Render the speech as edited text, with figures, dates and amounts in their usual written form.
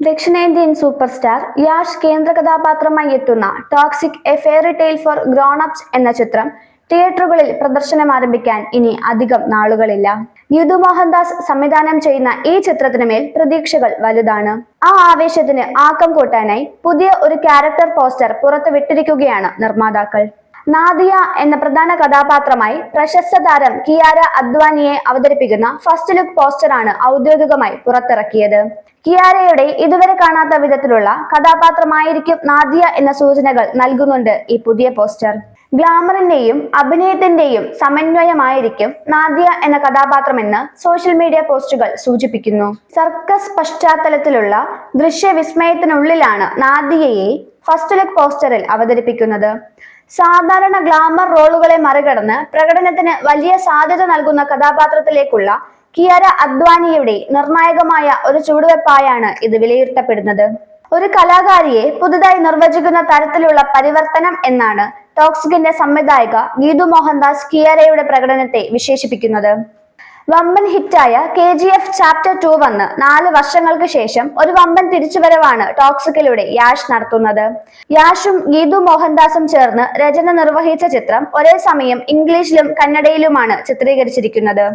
ദക്ഷിണേന്ത്യൻ super star Yash കേന്ദ്ര കഥാപാത്രമായി എത്തുന്ന toxic A fairy tale four grown ups എന്ന ചിത്രം തിയേറ്ററുകളിൽ പ്രദർശനം ആരംഭിക്കാൻ ഇനി അധികം നാളുകളില്ല. യദു മോഹൻദാസ് സംവിധാനം ചെയ്യുന്ന ഈ ചിത്രത്തിനുമേൽ പ്രതീക്ഷകൾ വലുതാണ്. ആ ആവേശത്തിന് ആക്കം കൂട്ടാനായി പുതിയ ഒരു ക്യാരക്ടർ പോസ്റ്റർ പുറത്തുവിട്ടിരിക്കുകയാണ് നിർമ്മാതാക്കൾ. നാദിയ എന്ന പ്രധാന കഥാപാത്രമായി പ്രശസ്ത താരം കിയാര അദ്വാനിയെ അവതരിപ്പിക്കുന്ന ഫസ്റ്റ് ലുക്ക് പോസ്റ്ററാണ് ഔദ്യോഗികമായി പുറത്തിറക്കിയത്. കിയാരയുടെ ഇതുവരെ കാണാത്ത വിധത്തിലുള്ള കഥാപാത്രമായിരിക്കും നാദിയ എന്ന സൂചനകൾ നൽകുന്നുണ്ട് ഈ പുതിയ പോസ്റ്റർ. ഗ്ലാമറിന്റെയും അഭിനയത്തിന്റെയും സമന്വയമായിരിക്കും നാദിയ എന്ന കഥാപാത്രമെന്ന് സോഷ്യൽ മീഡിയ പോസ്റ്റുകൾ സൂചിപ്പിക്കുന്നു. സർക്കസ് പശ്ചാത്തലത്തിലുള്ള ദൃശ്യവിസ്മയത്തിനുള്ളിലാണ് നാദിയയെ ഫസ്റ്റ് ലുക്ക് പോസ്റ്ററിൽ അവതരിപ്പിക്കുന്നത്. സാധാരണ ഗ്ലാമർ റോളുകളെ മറികടന്ന് പ്രകടനത്തിന് വലിയ സാധ്യത നൽകുന്ന കഥാപാത്രത്തിലേക്കുള്ള കിയാര അദ്വാനിയുടെ നിർണായകമായ ഒരു ചുവടുവെപ്പായാണ് ഇത് വിലയിരുത്തപ്പെടുന്നത്. ഒരു കലാകാരിയെ പുതുതായി നിർവചിക്കുന്ന തരത്തിലുള്ള പരിവർത്തനം എന്നാണ് ടോക്സിക്കിന്റെ സംവിധായിക ഗീതു മോഹൻദാസ് കിയാരയുടെ പ്രകടനത്തെ വിശേഷിപ്പിക്കുന്നത്. വമ്പൻ ഹിറ്റായ KGF ചാപ്റ്റർ 2 വന്ന് 4 വർഷങ്ങൾക്ക് ശേഷം ഒരു വമ്പൻ തിരിച്ചുവരവാണ് ടോക്സിക്കിലൂടെ യാഷ് നടത്തുന്നത്. യാഷും ഗീതു മോഹൻദാസും ചേർന്ന് രചന നിർവഹിച്ച ചിത്രം ഒരേ സമയം ഇംഗ്ലീഷിലും കന്നഡയിലുമാണ് ചിത്രീകരിച്ചിരിക്കുന്നത്.